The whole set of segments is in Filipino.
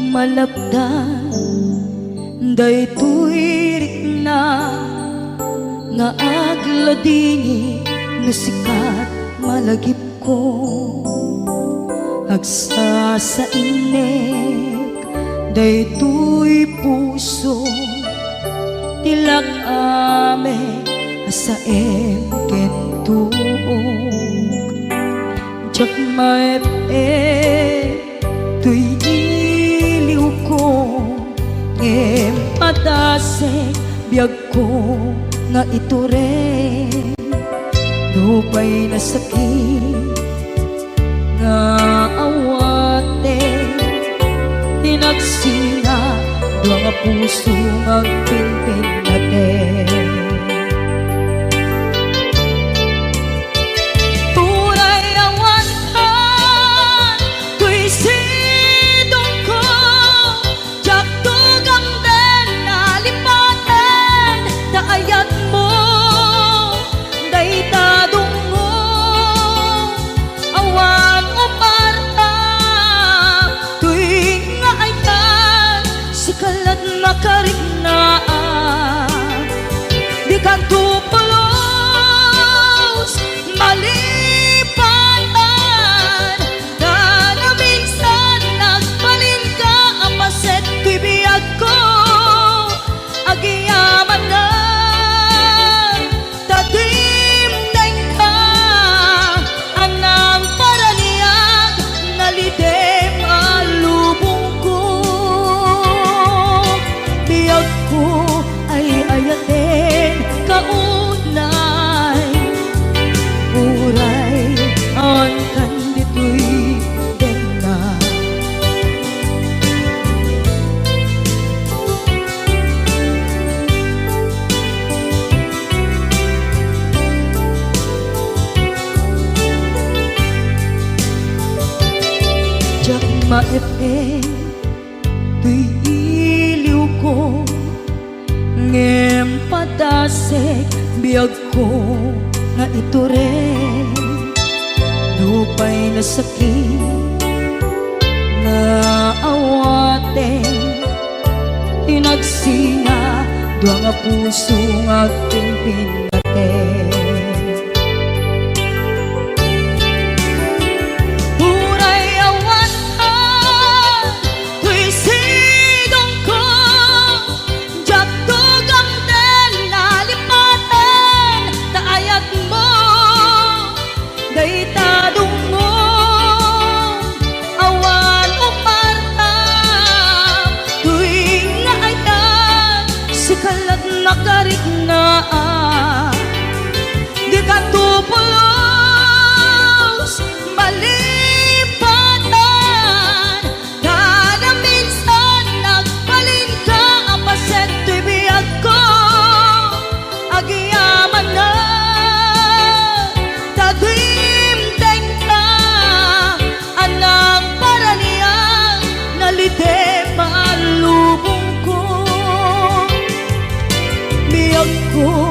malabdan daytoy rikna nga agladingi nga sikat malagip ko agsa sa inek daytoy puso tilak ame asaem kentuog jak maep tuy iliw ko ngem padase biyag ko nga ito rin dupay na sakit nga awate tinagsinga dua nga puso magpinpin natin turay awantan tuy sidong ko jak tugang den nalipaten daayat mo daytadong mo awan umarta tuwing nga ay tan sikalat makarignaang di kan tupulos malipatan na na minsan nagbalin ka apaset tuy biyag ko agiyaman na tadimdeng ka anang paraniyag nalidem alubong ko biyag ko ay ayaten kaunay uray on kanditoy denna jak maepe tuy iliw ko ngem padasek biyag ko nga ito rin lupay na sakit nga awate tinagsinga dua nga puso nga pinpin natin nakarigna di ka tupulos malipatan na na minsan nagbalin ka apaset tuy biyag ko agiyaman na tadimdeng ka anang paraniyang nalidem alubong ko biyag ko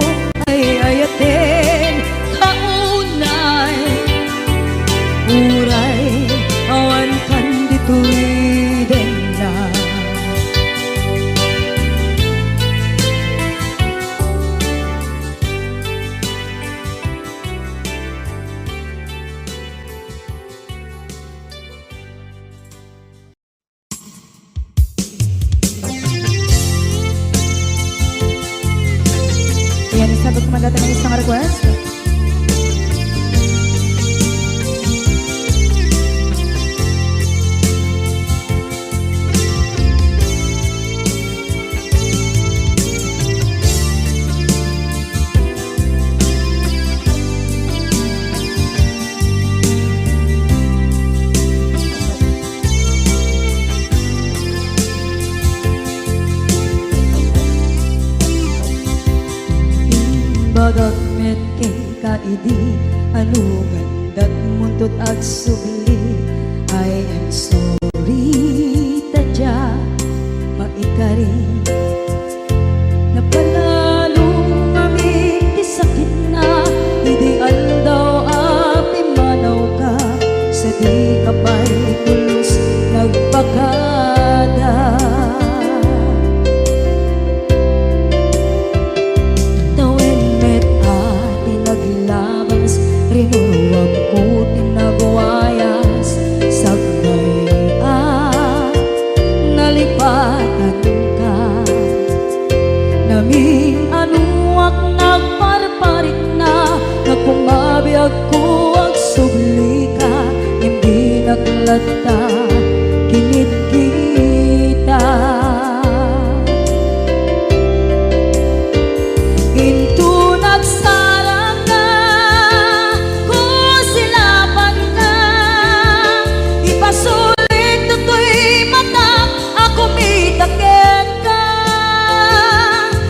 ay ayaten kaunay uray awan kanditoy denna yan isa pagkumandatan ng isang request. Bagat metke kaidi anugan dat muntut ag subli I am sorry tadya maikari napalalo kami ti sakit na ideal daw api manaw ka sa di kapay tulos nagpakada sugatan ka. Nami anuak nagparparit na, nagpumabiyag ko ang subli ka, hindi naglata kinit kita. Ginto nagsarang ka, kung silapan ka, ipasulit tutoy mata, ako mitakit ka.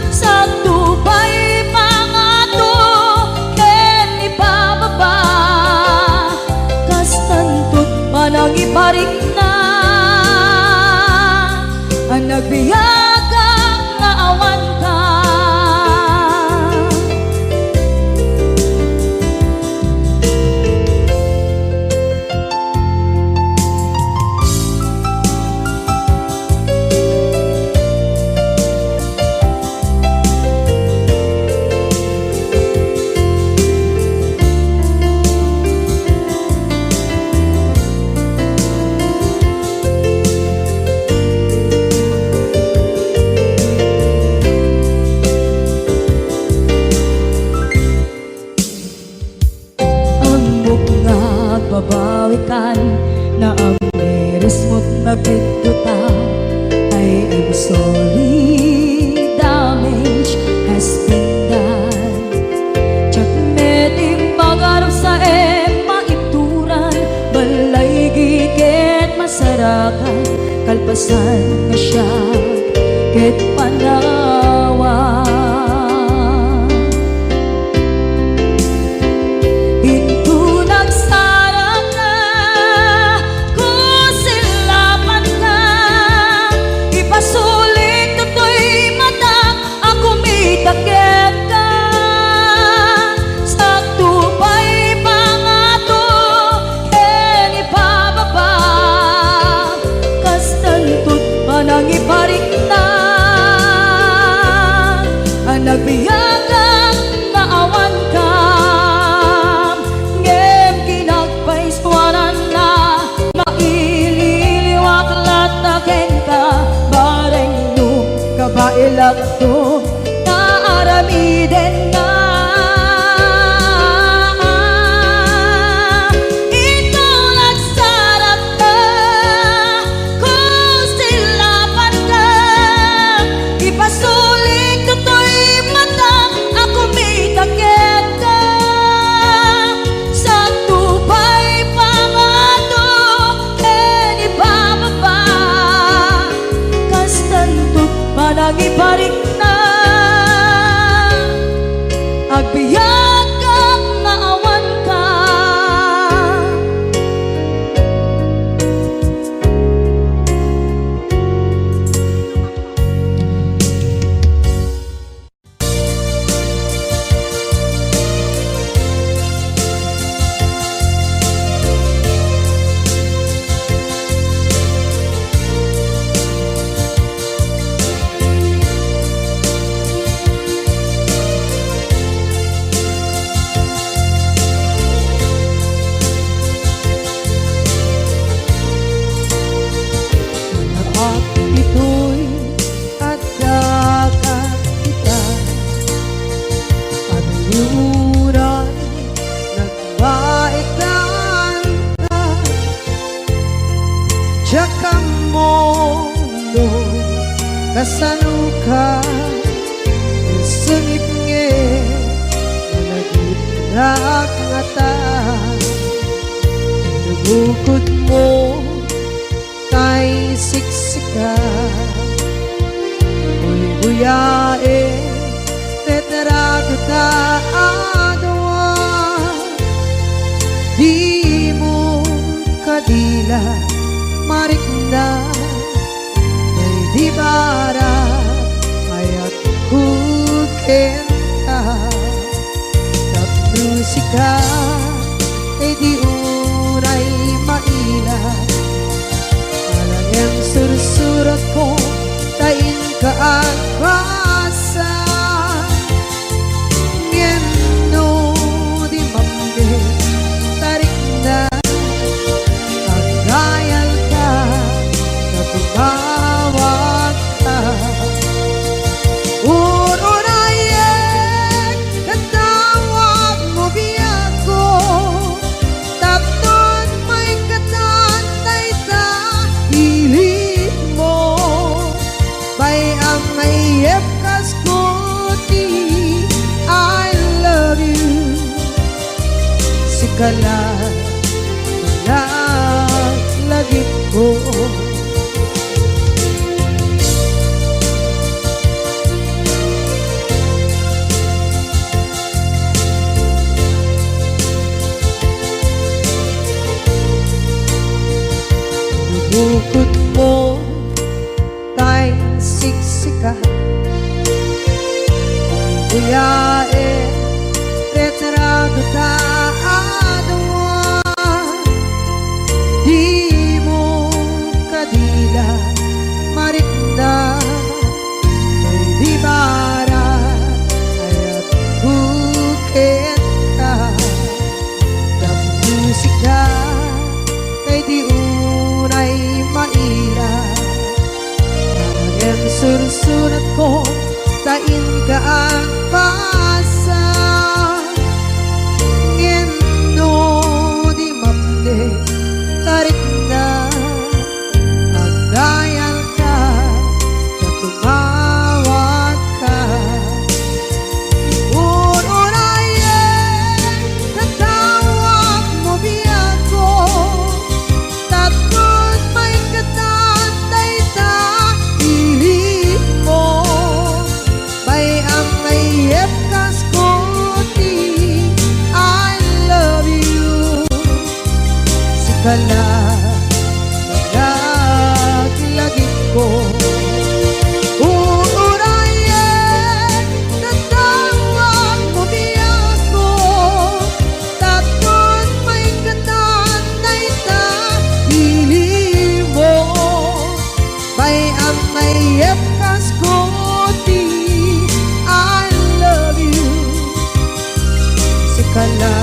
Sa tubay pangato, ken ibababa, kastantut manang iparik na, ang nagbiyagang nga awan ka. Babawikan na ang meres mo't nagpituta, ay I'm sorry, damage has been done. Tsak meting magarap sa maituran, balay gigit masarakan, kalpasan na siya ket panawa. Iparik na ang nagbiyagang nga awan ka, ngem kinagpaiswanan na, maililiwak lataken ka, bareng nung kabailak to, naaramiden na. Iparik na agbiyak nga awan ka. Kasaluka sengit nge managit rak ngata, bukod mo kay siksika, buyae tetrago ta adwa, di mo kadila marikna. Di bara ayat kukenta, musika di uray maila, alang yang sursurat ko tain kaagwasa, ngeno di mambe tarik na, kagayal ka na tumawa. kalat lagit ko. Bukod mo tay siksika buyae retrado taadwa di mo kadila marikna ay di bara ayat bukit ka ng musika kay di unay maila ang sursurat ko tain ka ang pasa ngendo di mamde tarik na ang dayal ka na tumawag ka uurayan katawag mo biyan ko tapos may katantay ta ilit mo may ang mayep kas koti I love you sikala lagit ko uurayan tatawag mo biyan ko tapos may katantay ta hili mo may ang mayep kas koti I love you sikala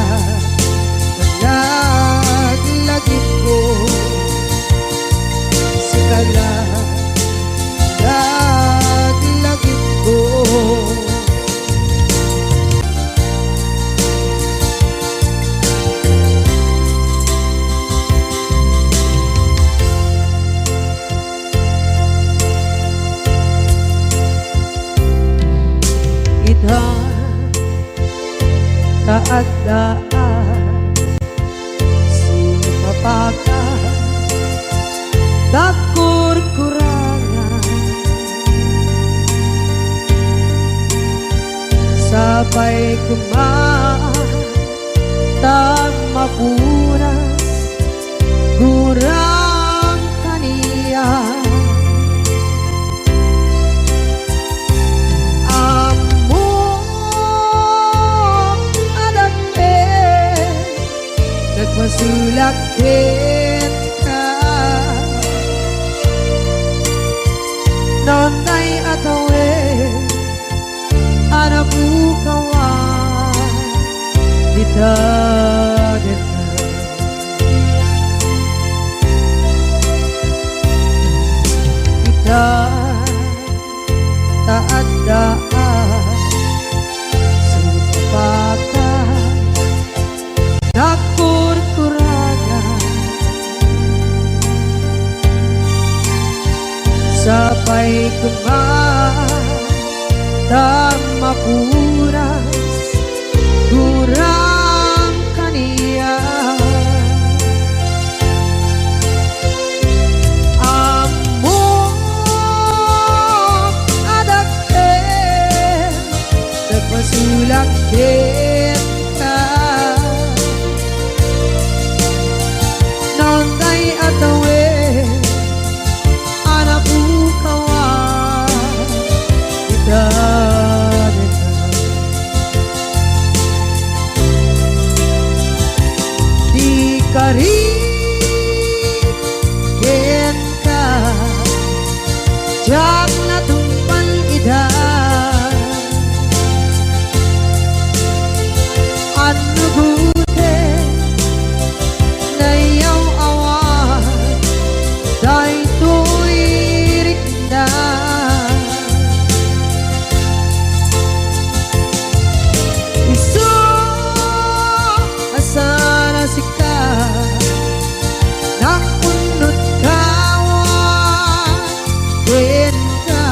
lagit ko sikala lagit ko. Ita taadaan sumapaka takur-kurangan sabay kumaan tagmapunas gurang kaniya masulakit ka nonay atawe anabukawan dita kita taadaan supakan takur-kurangan sabay kumaan tagmapuras gurang kaniya amok adakten nagpasulakit ka nonday atawe anabukawan ita di karin ka jak na tumpan ida ano gute nayaw awan day tuirik na iso asana sika nakunot kawan ken ka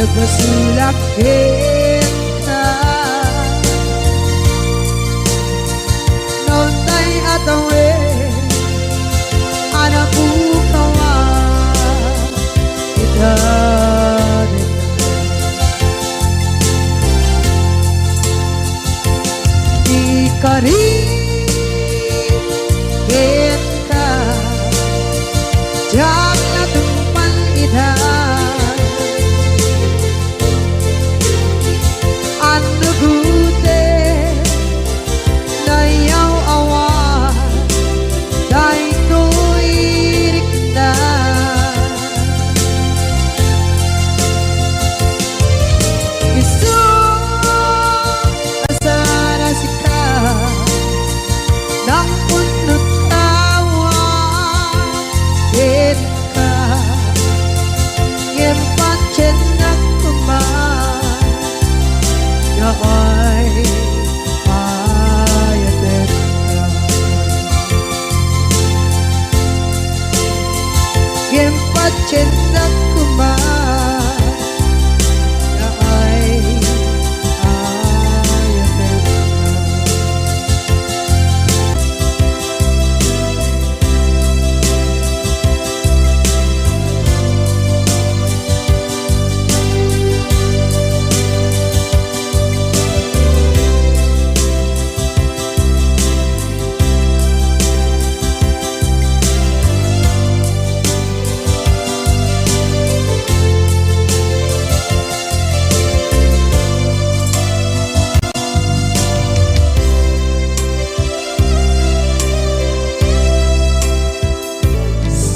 nagmasulak kita. Noon tay atawe anak bukawa kita di kari kita jangan tumpan ida anu gute na yaw awan dai tuirik na isu asara sika nang punut tawa ka ngem pancen nak kuman ya ay ayatet ka ngem pancen nak kuman ya ay ayatet ka.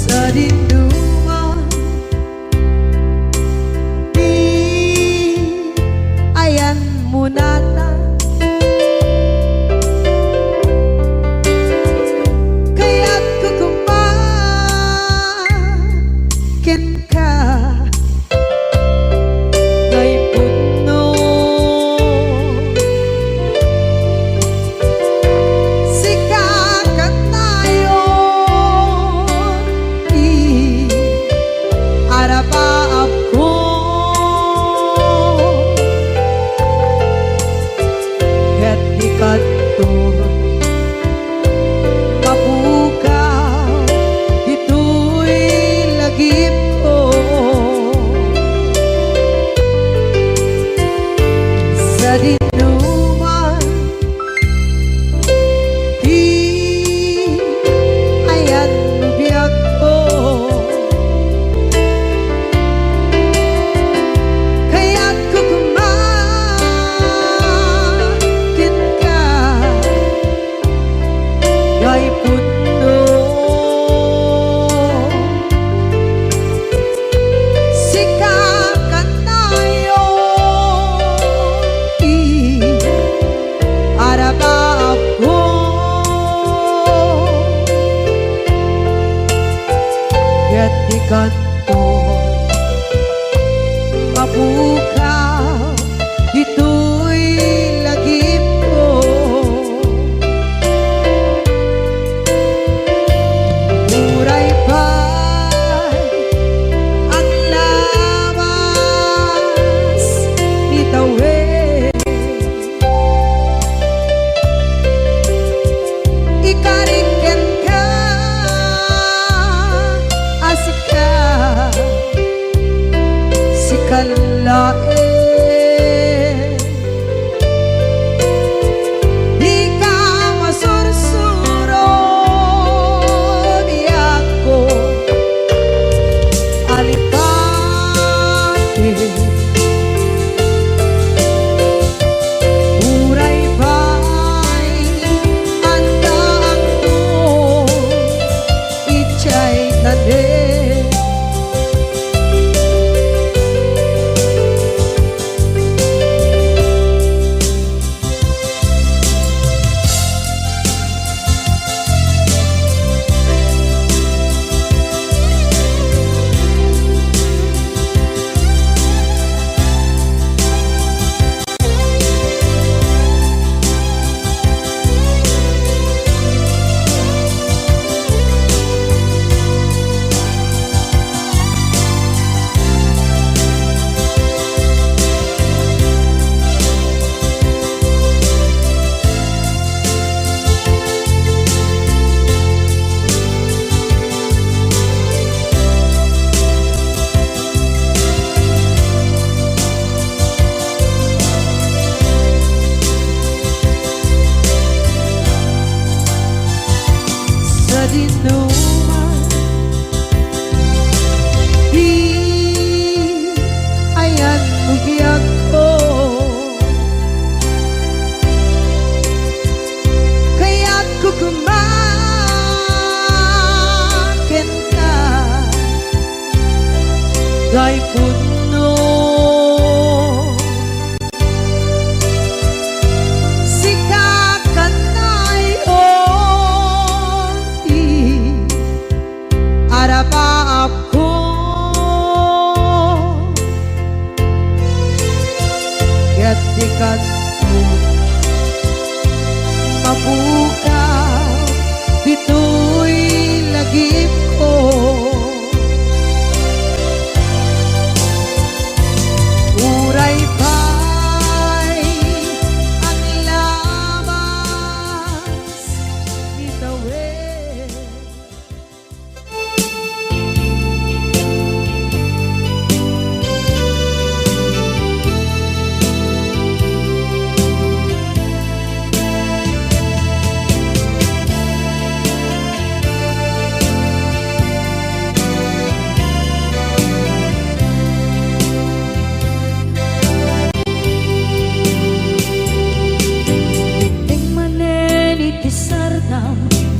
Sa dinduman di ayan mo nata kaya't kukumakin ka ngay puno sikakat tayo arapaap ko ket ikanto mapukaw ito'y lagip ko sa dinuman di ayan biyak ko kaya't kukumakin ka ngay puno sikakat tayo arapaap ko ket ikanto mapukaw ito'y lagip ko muray pa'y ang lawas ni tawe ikariken ka asika sikalae di ka masursuro di ako alipate muray ba'y andaan mo ichay tade kay puno sikakanay oti arapaap ko kaya't dikat mo mabukaw dito'y lagip ko. Uray pa'y ang labas itawid.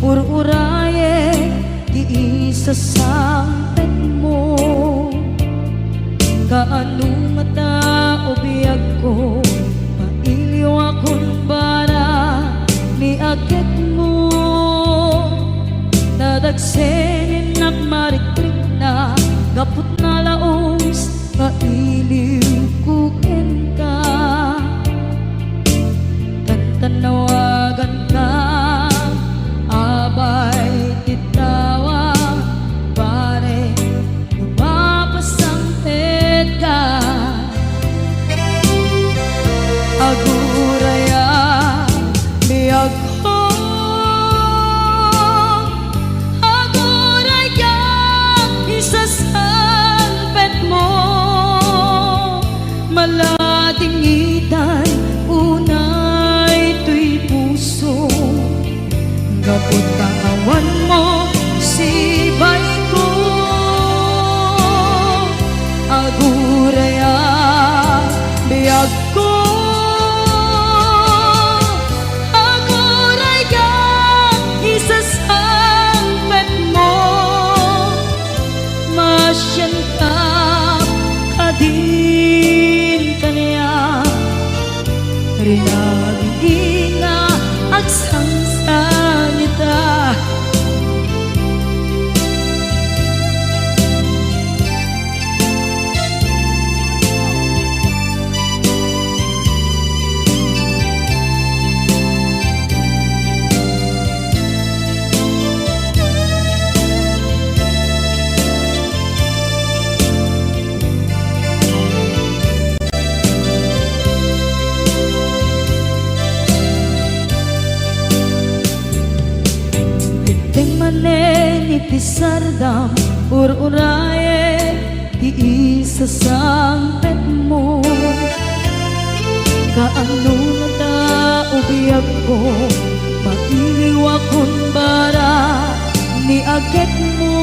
Ur-uraye di isa sampet mo kaano mata o biyag ko mailiw akong bara ni agad mo nadagsenin ng marikrik na gapot na laos mailiw kukin ka tantanawagan ka abay titawa pare lumapasampit ka aguraya biyag ko aguraya isasampit mo malading itan unay tuy puso kapot kawan mo sibay ko aguraya biyag ko aguraya isasampet mo masyan ka kadin kanya rinaging nga agsangsan ita Tisardam ur-uraye di isa sampet mo kaano na ta ubiyag ko mailiw akong bara ni agad mo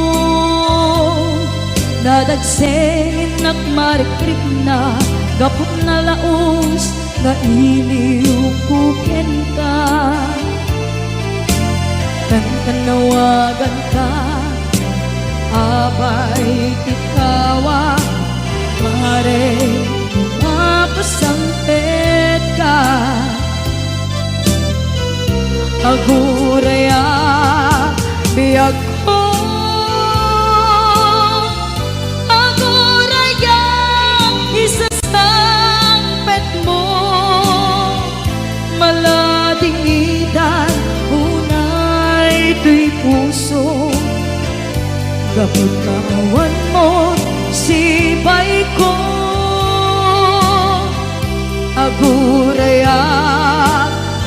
nadagsenin at marikrik na gapot na laos na iliw kuken ka tanawagan ka abay titawa pare mapasampit ka aguraya biyag ko aguraya isasampit mo malading itan tuy puso gapot kawan mo sibay ko aguraya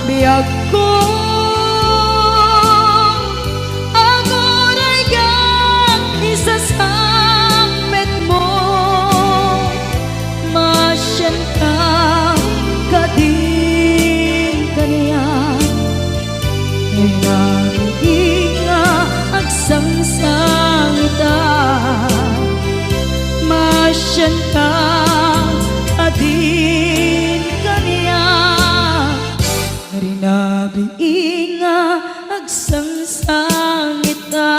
biyag ko aguraya isasampit mo masyan ka kadin kanya agsangsang ita masyan ka adin kanya rinabiing agsangsang ita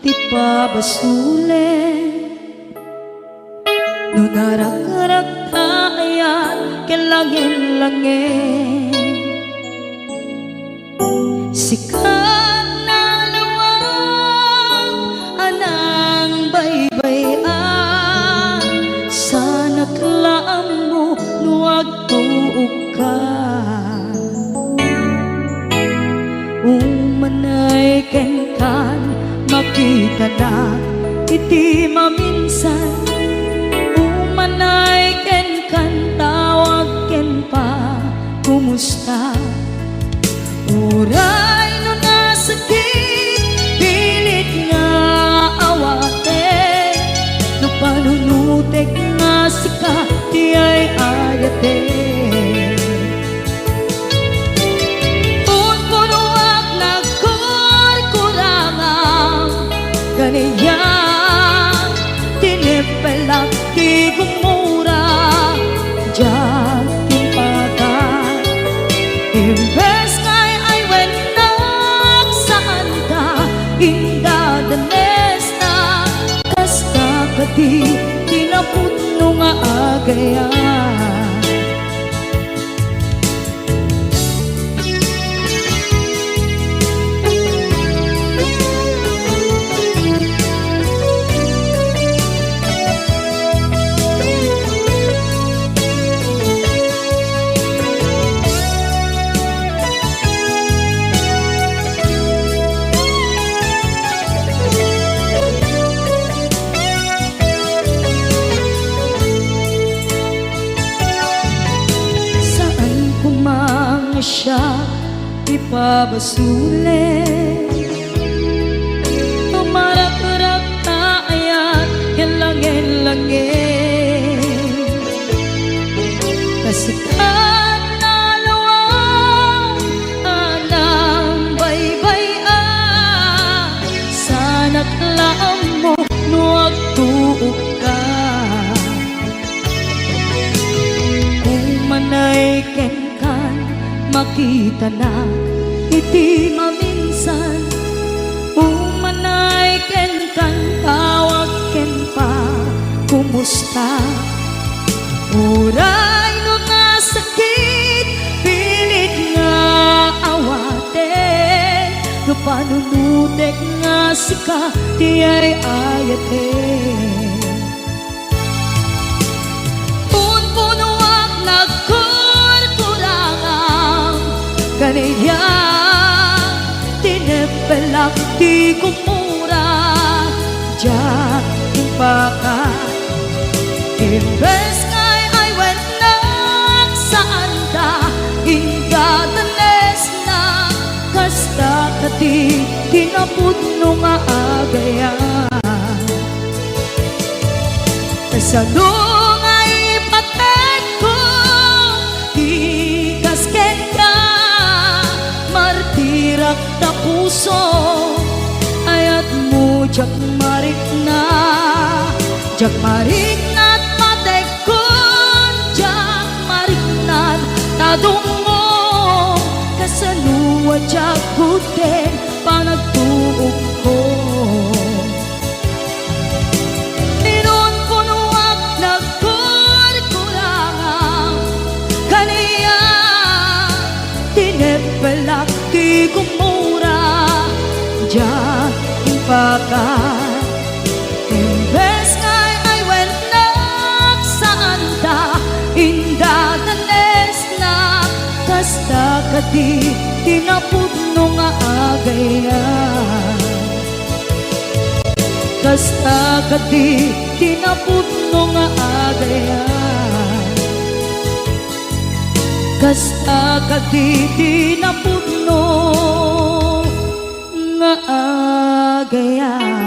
ti pabasule no narak-arak tayan kelangin-langin sikat na lawang anang baybayan sana klaan mo nuwag tuog ka umanay kenkan makita na iti maminsan umanay kenkan tawag ken pa kumusta uray no nasakit pilit nga awate no panunutek nga sika di ay ayate unpunuak nagkurkurangang ganiyang tinipelak di gumura diyan timpagan imbes kay ay wenak saan ka indadanes na kasta kadi tinaputno nga agayan siya ipabasule tumarak-arak tayan kelangin-langin kasikat na lawang anang baybayan sana klaan mo nuwag tuog ka umanay kenkan makita na iti maminsan umanay ken kan tawag ken pa kumusta uray no nasakit pilit nga awate no panunutek nga sika di ay ayate unpunuak nagkurkurangang kaniya tinipelak di kumura diyan timpaka imbes kay ay wenak saan ta indadanes na kasta kati tinaputno nga agayan kasalong ay patet ko di kasken ka martirak na puso ayat mo jak marik na matek ko jak marik na tadungo kasaluwa jak kuten panagtuog ko tinun punuak nagkurkurangang kaniya tinipelak di kumura diyan timpakan imbes kay ay wenak saan ta indadanes na kasta kadi tinaputno nga agayan kasta kadi tinaputno nga agayan kasta kadi tinaputno nga agayan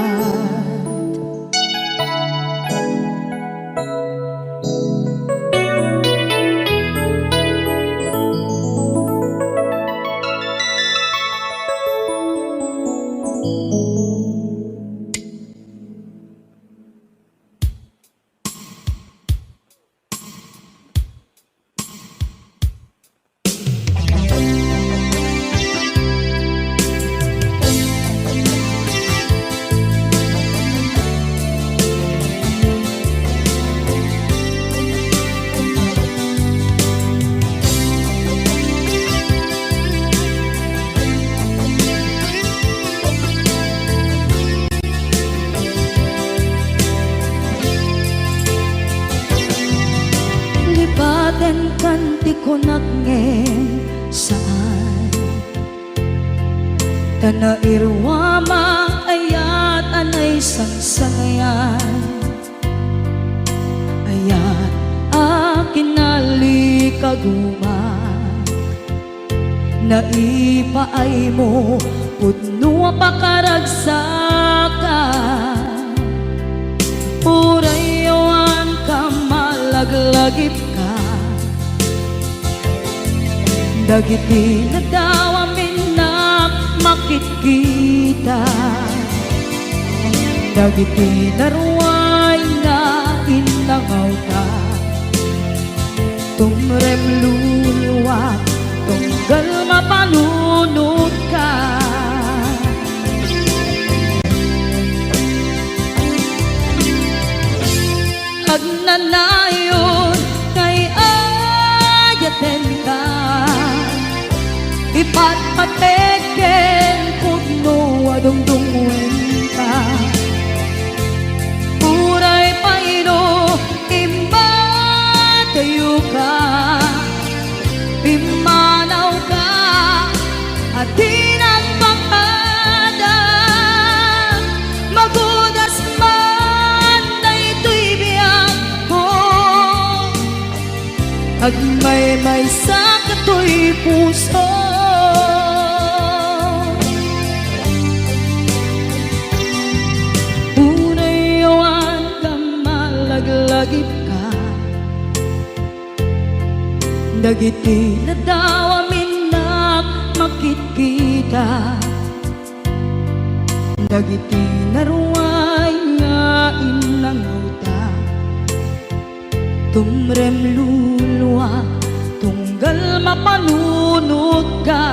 Daten kanti ko nagngen saan Tanairwama ayat anay sangsangayan Ayat akin nalikaguma Naipaay mo pudno pakaragsakan Purayawan ka malaglagip ka Dagiti na daw amin na makikita Dagiti na ruway na inangaw ka Tumrem luluwat tunggal mapanunod ka Agnanayon kay ayaten ka Ipatpateken pugno adungdungwen ka Puray paino imbatayo ka Pimanaw ka at di nagpakada Magudas man na ito'y biyag ko Agmay-may sa kato'y puso Unayawan ka malaglagip ka Dagiti na daw amin na makikita Dagiti na ruway nga inangaw ta Tumrem luluwa tunggal mapanunod ka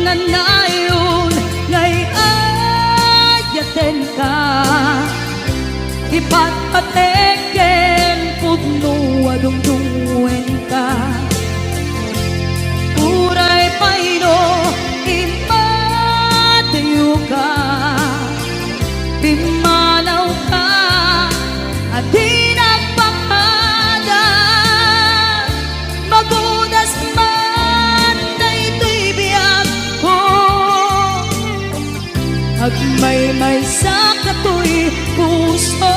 Agnanayon ngay ayaten ka Ipatpateken pudno adungdungwen ka Puray paino impatayo ka Pimanaw ka at di nagpakada Magudas man na ito'y biyag ko Agmay-may sa kato'y puso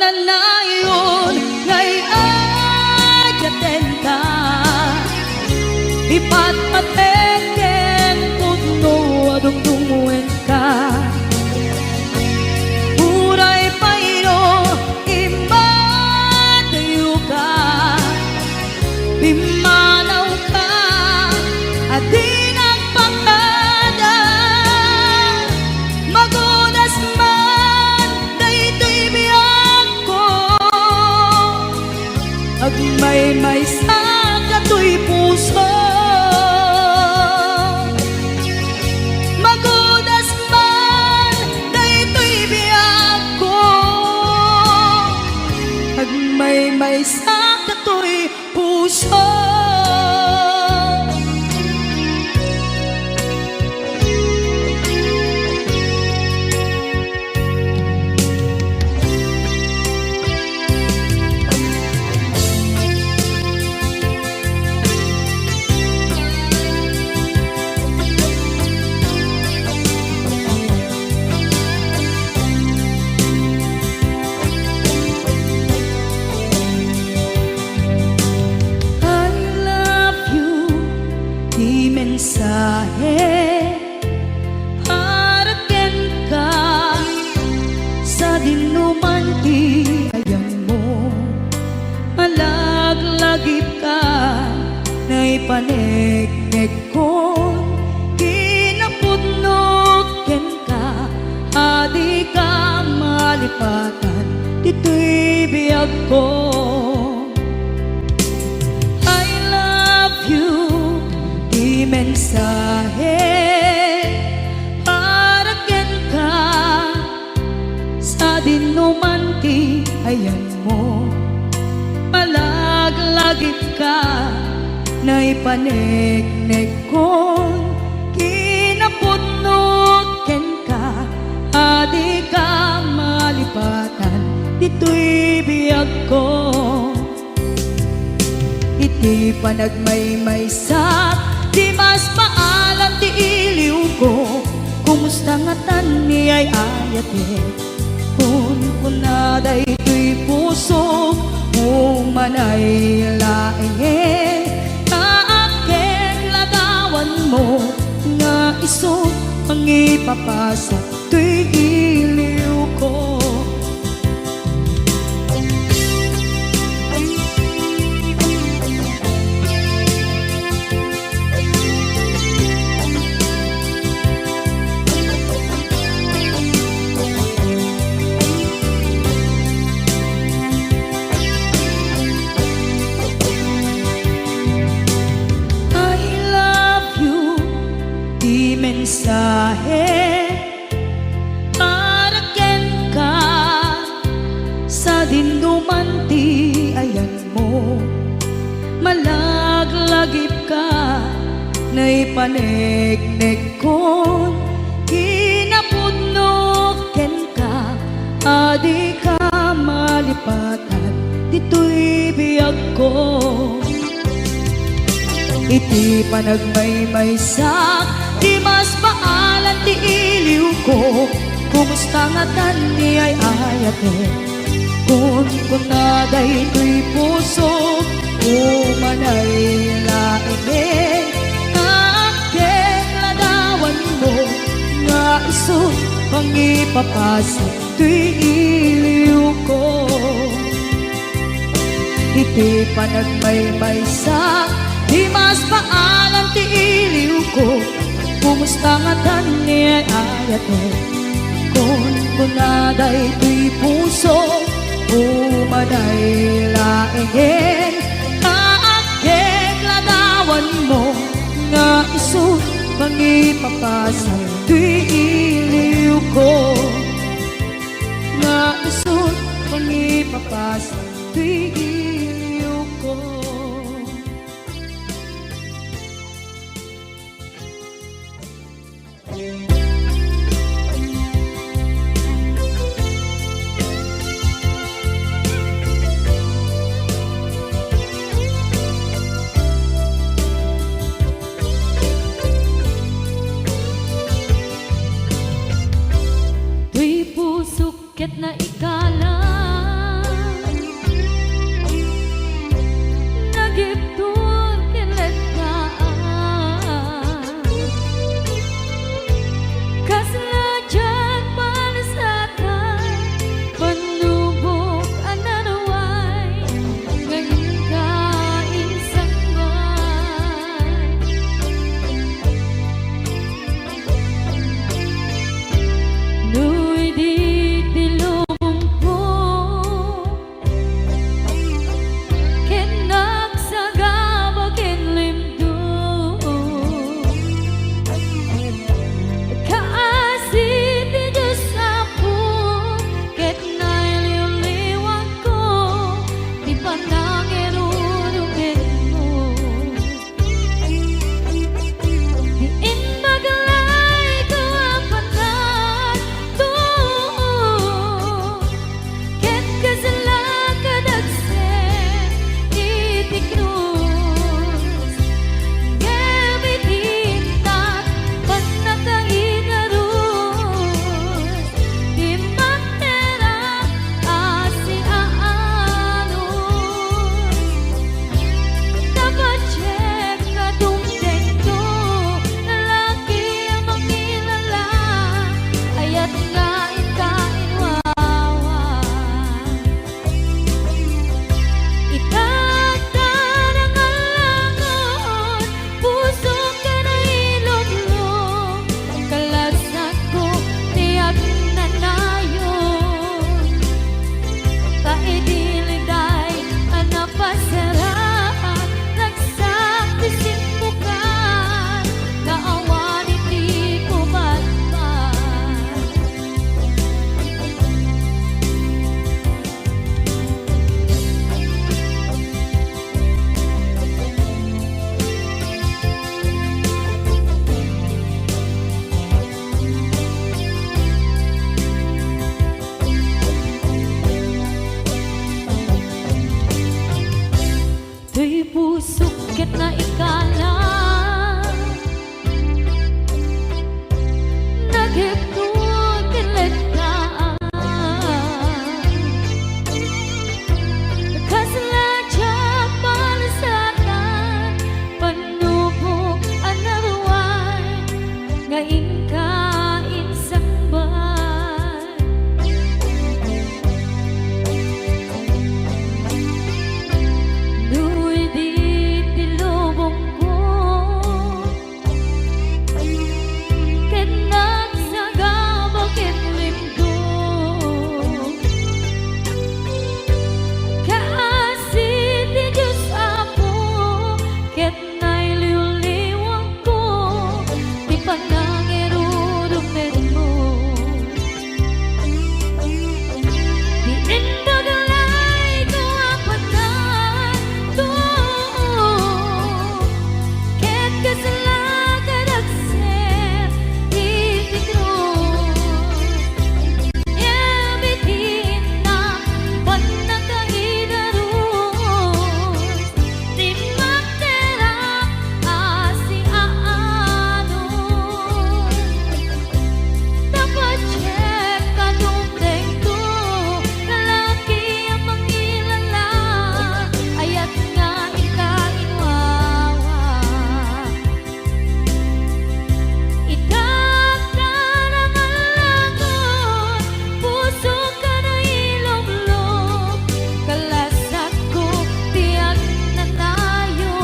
Agnanayon ngay ayaten ka Ipatpateken pudno adungdungwen ka Puray paino imbatayo ka Pimanaw ka at di nagpakada Magudas man na ito'y biyag ko Agmay-may sa kato'y puso Magudas man na ito'y biyag ko Agmay-may sa kato'y puso mensahe paraken ka sa dinuman ti ayang mo malaglagip ka na ipanegnek ko kinapudno malipatan, dito'y biyag ko. I love you, di mensahe para ken ka sa dinuman ti ayan mo. Malaglagip ka na ipanegnek kon kinapunot ken ka, adi ka malipatan, dito'y biyag ko. Iti panagmaymaysak, di mas maalam ti iliw ko. Kumusta nga tan ni ay ayate, kun kunaday to'y puso umanay laeng. Kaaken ladawan mo nga iso ang ipapasa to'y iliw ko. Mensahe para ken ka sa dinuman ti ayan mo. Malaglagip ka na ipanegnek kon kinapudno ken ka, adi ka malipatan, dito'y biyag ko. Iti panagmaymaysak, di mas maalan ti iliw ko. Kumusta nga tan ni ay ayate, kun kunaday to'y puso umanay laeng. Kaaken ladawan mo nga iso ang ipapasa to'y iliw ko. Iti panagmaymaysak, di mas maalam ti iliw ko. Kumusta nga tan ni ay ayate, kun kunaday to'y puso umanay laeng. Kaaken ladawan mo nga iso ang ipapasa to'y iliw ko. Nga iso ang ipapasa to'y iliw ko. Tuy pusok ket na ikalang Tuy pusok ket na ikalang nagiptod kinletaan kasladya palasatan panubok another one ngayon kain sambal nuy di tilubong ko ket nagsagabal ket limdo kaasit ti Diyos Apo ket nailiw-liwang ko ti panangirudumit mo di indagalay ko apatan to ket kasalakan aksep itigros yabitin na panagkaidaros di magterap asi aanos dapat check kadumdeng to lalaki ang mangilala ayat nga ikainwawa itagdan ang alagon puso ka na ilog-log kalasag ko tiyak na tayo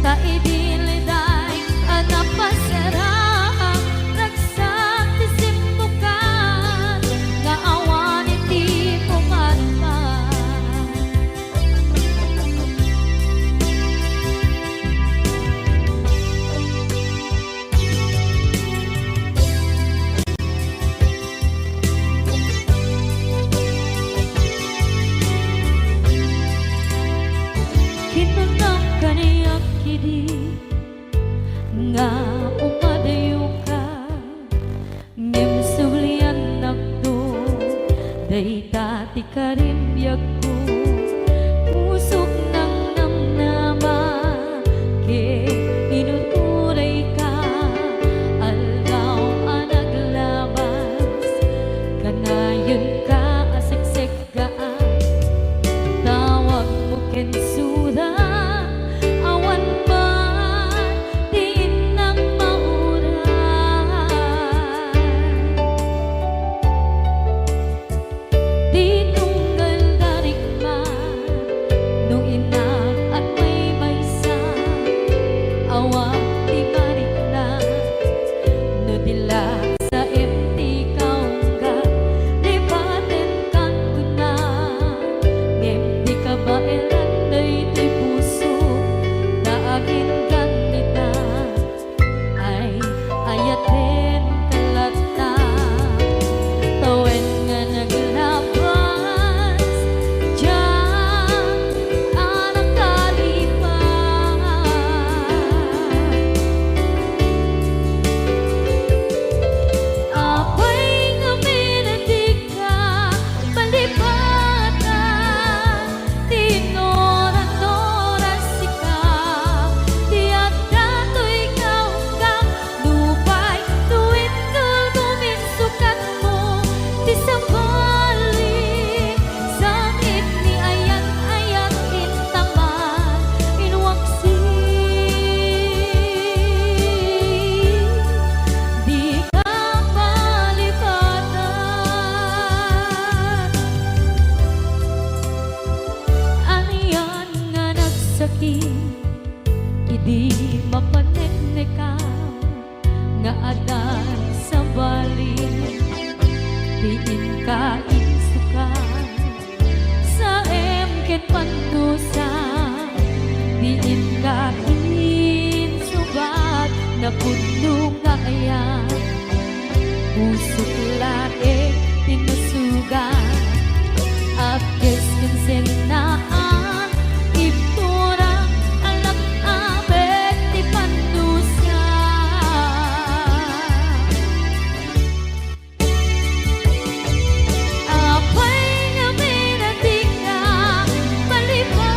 taidiliday anapasarang nagsaktisim mo ka nga awan iti pumatma kinunang kaniyak kidi nga umadayo ka ngem sublian nakdo dayta ti karimbyak ko pusok ng namnama ke inuturay ka aldaw ang naglabas kanayon ka aseksek gaan tawag mo kensuda awan man diin ng mauran di tunggal darigma nung inak at may maysa awang di marikna no dila sa empty kaungga lipaten kan kuna ngem di ka ba elanday ti puso na akin kanita ay ayaten kalata tawen nga naglabas diyan anak kalipan apay nga minatig ka palipatan tinoran-oras ikaw tiyak dato'y ikaw kang lupay tuwid guminsukat mo ti sabali sakit ni ayat-ayat intaman inwaksi di ka malipatan aniyan nga nagsakit idi mapaneknekam nga adan sa bali diin ka insukan sa emken pandusa diin ka insubat na puno nga ayan pusok lae tinusugan apkes kinsenaan ipturang alak abet ti pandusa apay nga minating ka palipatan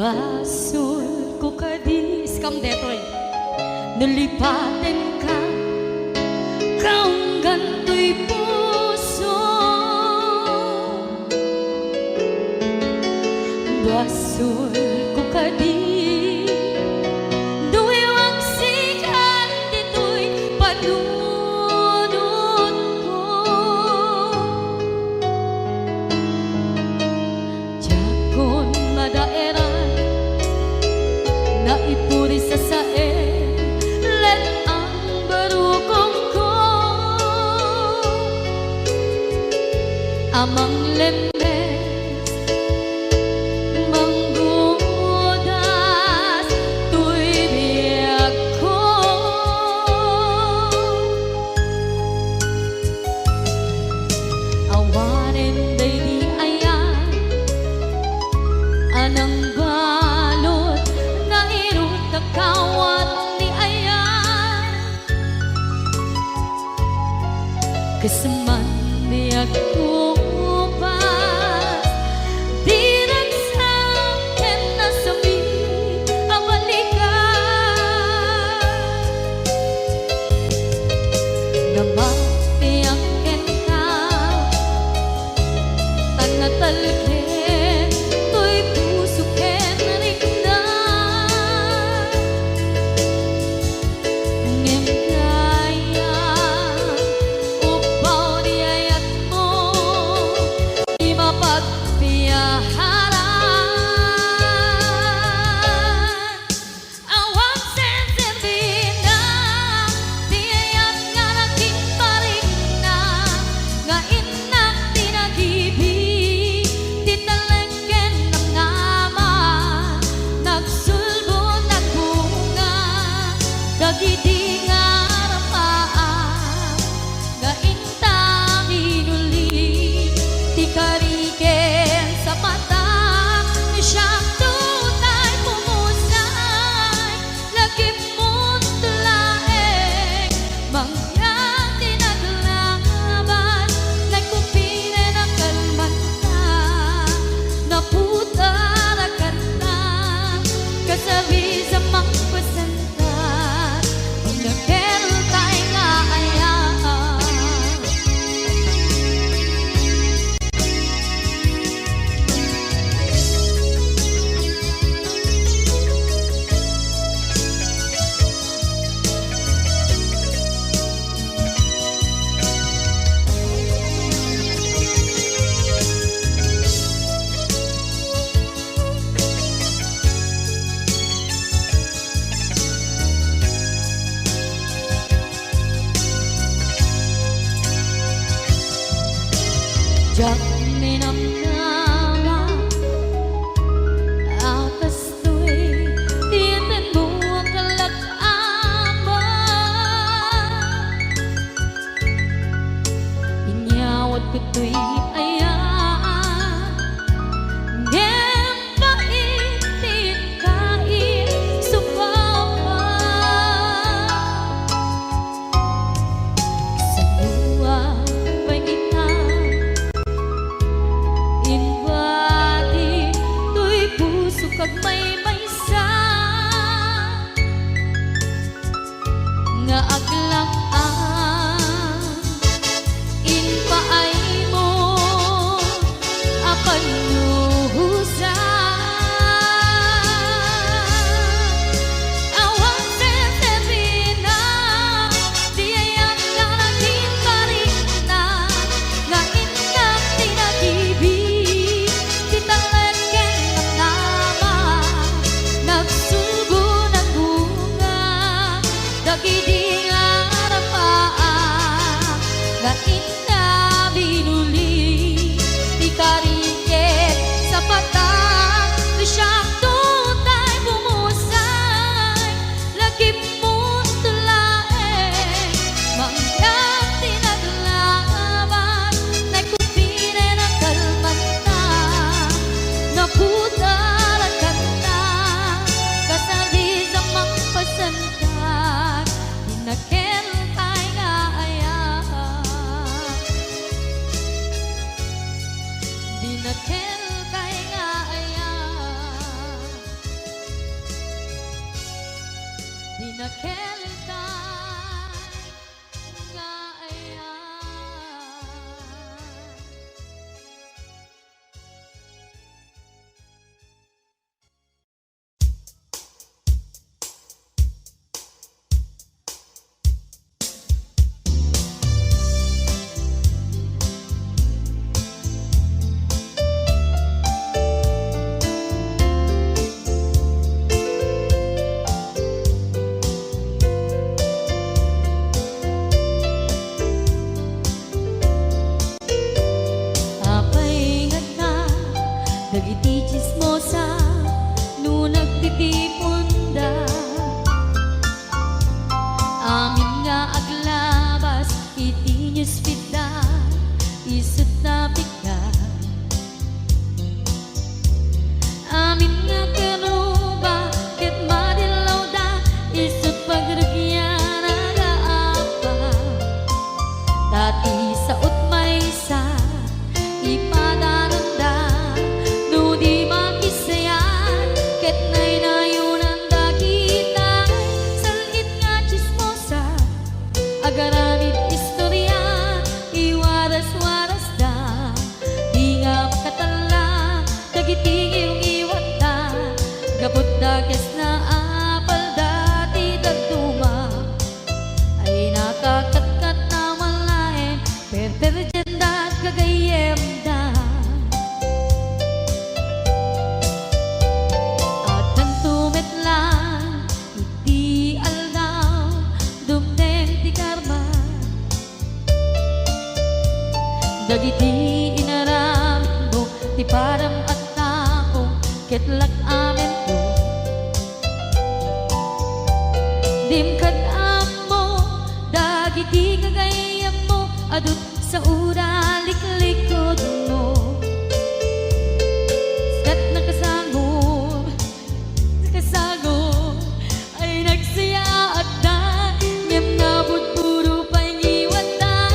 Basol ko kadis kam detoy nalipaten ka kaong ganto'y puso. Basol ko kadis duwewang sikat dito'y panunod ko. Jakon madaeran naipuri sa sae let ang barukong ko amang lemes manggudas tuy biyak ko. Awanen day di ayan anang balot na irot kakawat ni ayan kasaman biyak ko pas di nagsakin na sabi ang balikan na mapiyakin ka tanatalkin to'y puso ken rigdan ngem kaya upaw di ayat mo di mapagpiyaharan. Awang sensibina di ayat nga naging paring na nga inak tinagibig titalengken ng ngama nagsulbo nagbunga dagiti nga rapaan nga intang inuli ti kariken sa mata ni siyang tunay pumusay lagi mo't laeng mangyang tinaglaban nagkupine ng kalmanta naputara kanta kasabi sa mangpasanta ang nagkeltay nga ayaan. Jak minamnama atas tu'y tiyanan mo ang kalak-aman inyawat ko tu'y ayan ngem paitin kain supama sa luwa pangitan inbati tuy puso kag may maysa nga aglang-an inpaay mo apan nuhusan. Awang sensibina di ayat nga naging paring na nga inak tinagibig titalengken ng nama nagsulbo ng bunga dagiti nga spidda isut na bigat. Amin nga kanuba ket madilaw da isut pagrugyan nagaapa. Dati sa utmaysa ipadananda no di makisayan ket nay nayunan da kita salit nga chismosa agaramid istorya iwaras-waras da di nga makatala dagiting iwat da gabot da kes na apal dati dagduma ay nakakatkat na malain perperjenda at kagayem da at nang tumetlan iti aldaw dumden ti karma dagiti inaram mo ti param at tao ketlak amen ko dimkad amo dagiti kagayam mo adut sa ura liklikod mo skat nakasagor ay nagsaya at da ngem nabot puro pangiwat da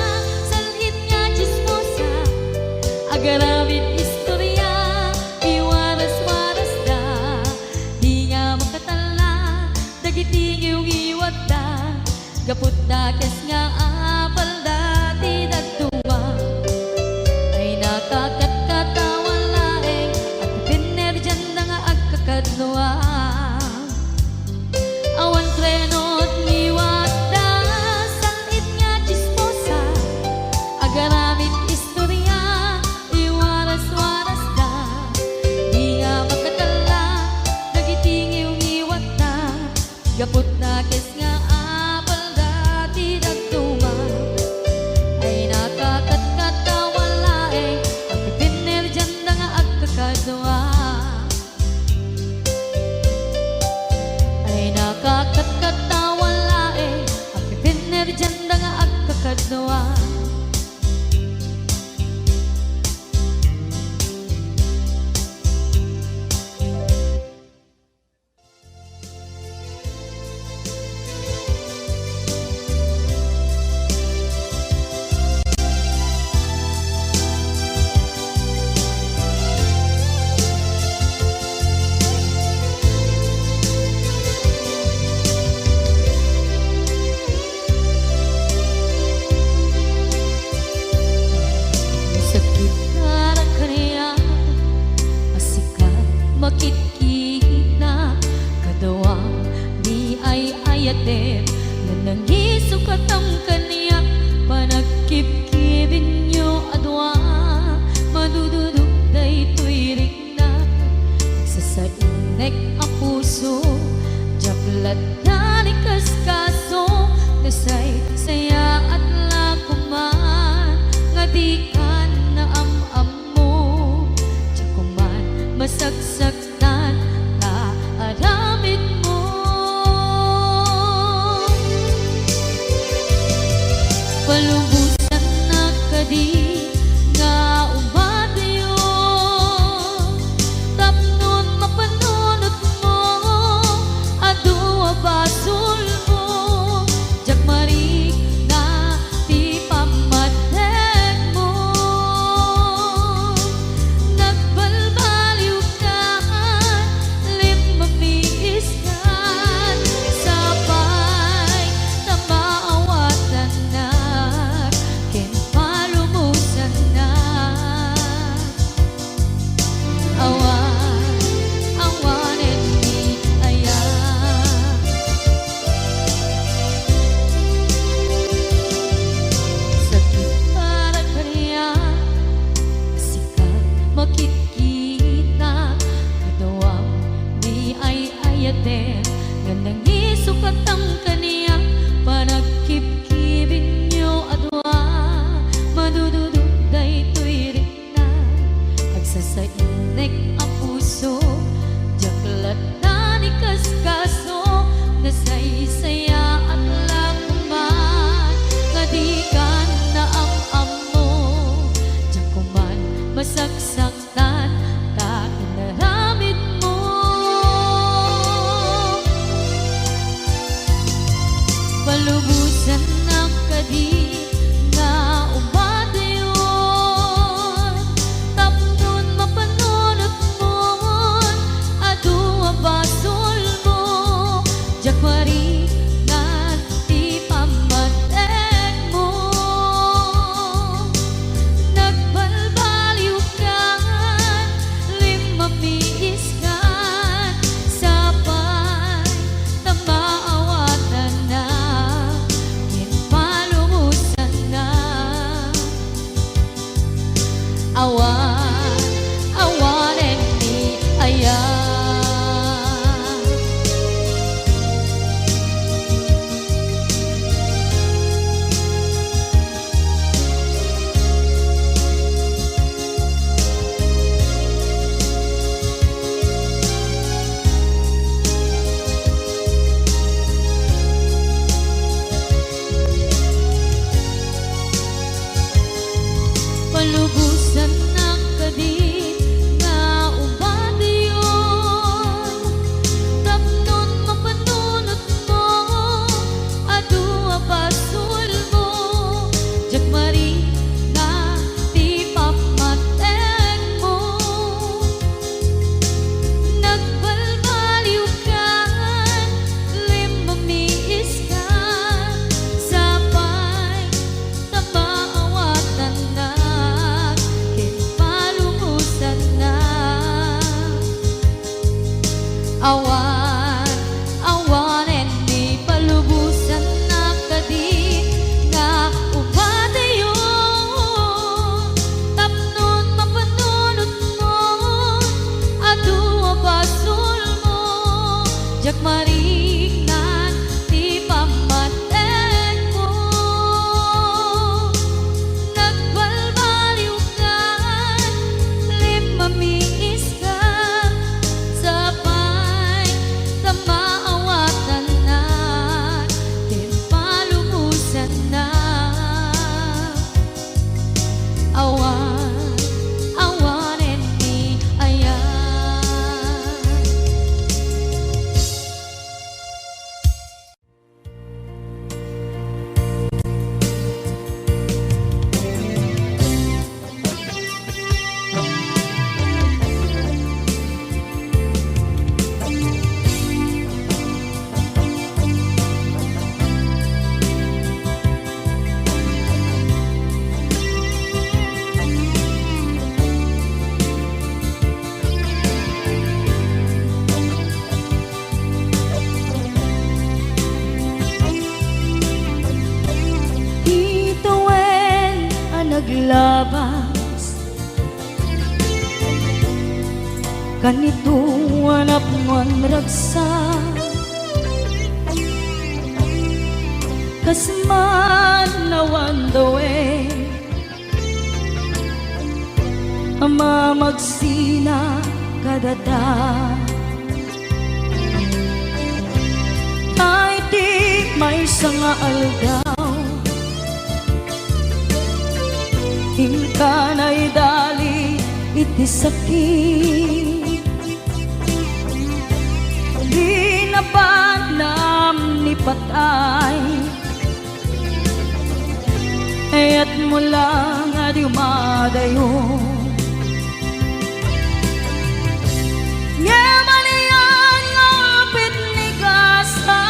salit nga chismosa agaramid istorya iwaras-waras da di nga makatala dagiting iwat da gapot da kes nga apal dati dagduma ay nakakatkatawan laeng at pinerjan da nga agkakadwa awan trenot niwat da salit nga chismosa agaramid istorya iwaras-waras da di nga makatala dagiting iwat da gapot da kes nga apal dati dagduma ay nakakatkatawan laeng at pinerjan da nga agkakadwa ay nakakatkatawan laeng at pinerjan da nga agkakadwa. Sakit na kaniya asikat makikita kadawang di ay ayaten na nangisukat ang kaniya panagkipkibin nyo adwa madududog day tuwirik na nagsasainek ang puso jaklat na ni kaskaso nasay saya at lakuman nga di ka na am mo tsakuman masagsaktan na aramid mo palubusan na kadi nga umadayo tapnon mapanunot mo adua basul mo jakmarik na ti pamatek mo nagbalbaliw ka lim mamiis ka sabay na maawatan na naglabas kanito hanap man ragsa kasman nawan dawe ama magsina kadada ay di may sanga aldaw hingka na'y dali iti sakit di na banam ni patay ayat mo lang adi umadayo Ngamanian ngapit ni gasa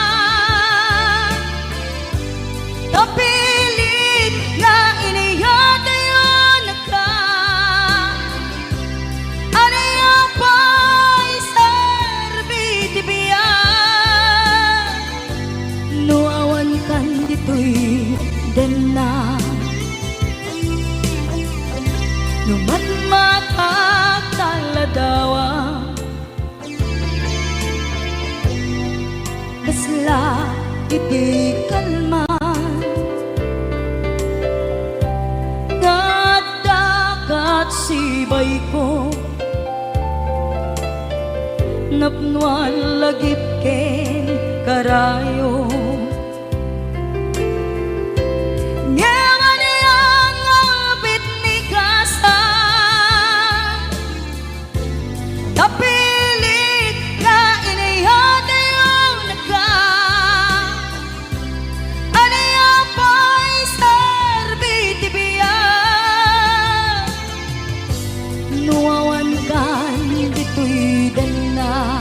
tapilit nga iniyatayon ka anaya pa'y serbiti biya nuawan kan dito'y dena numan matak taladawa kasla iti kalman nadakat sibay ko napnuan lagip ken karayo Ngamanian ngapit ni kasa tapilit na inihatayon ka anaya pa'y serbiti biya nuawan kan dito'y dana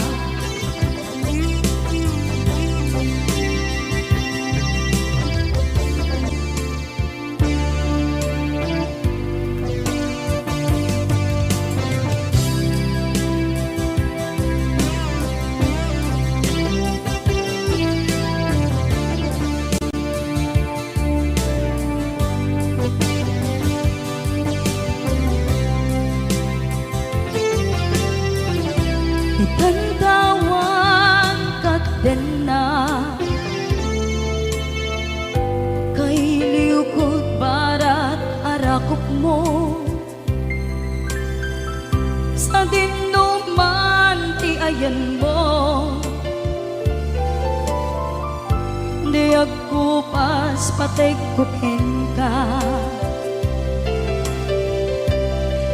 Itantawan kat din na kay liukod barat arakop mo sa dinuman ti ayan mo di agkupas patay kupen ka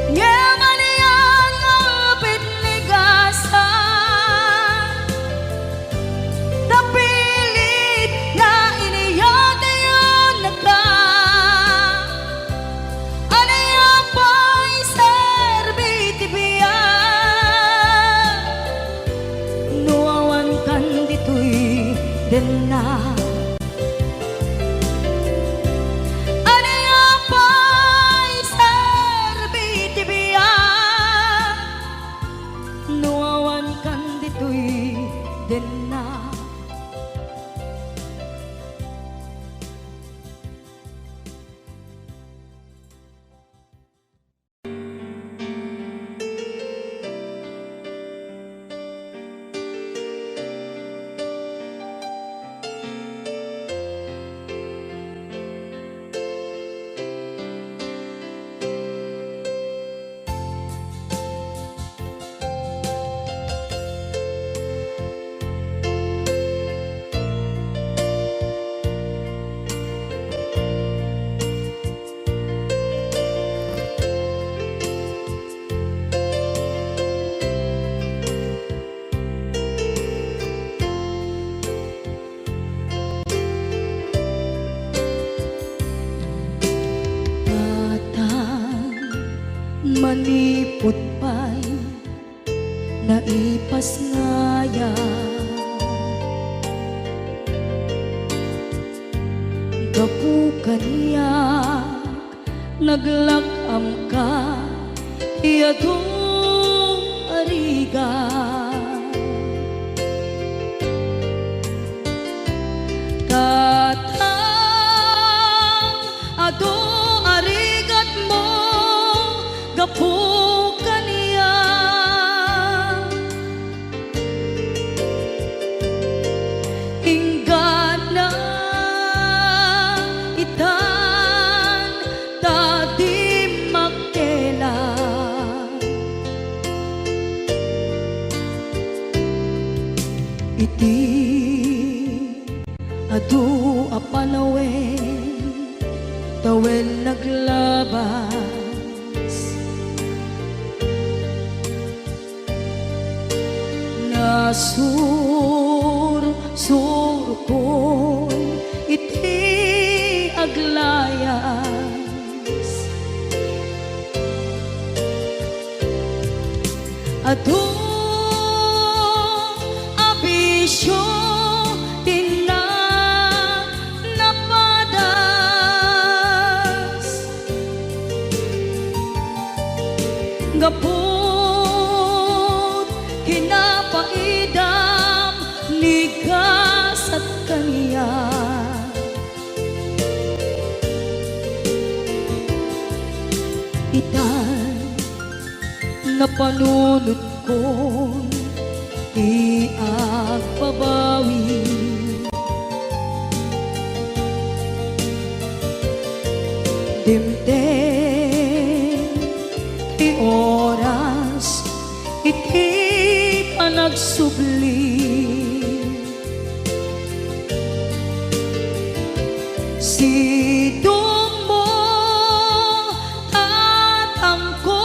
Ngamanian ngapit ni gasa tapilit na iniyatayon ka anaya pa'y serbiti biya nuawan kan dito'y dena anaya pa'y serbiti biya nuawan kan dito'y dena manipot pa'y naipas ngaya gapu kaniyak naglakam ka iyadong ariga katang ado arigat tawen naglabas, nasur-sur ko'y iti aglayas, adu abisyo gapot kinapaidam ligas at kaniya, itan na panunod ko di agpabawi, dimdem oras iti panagsubli, sidong mo tatamko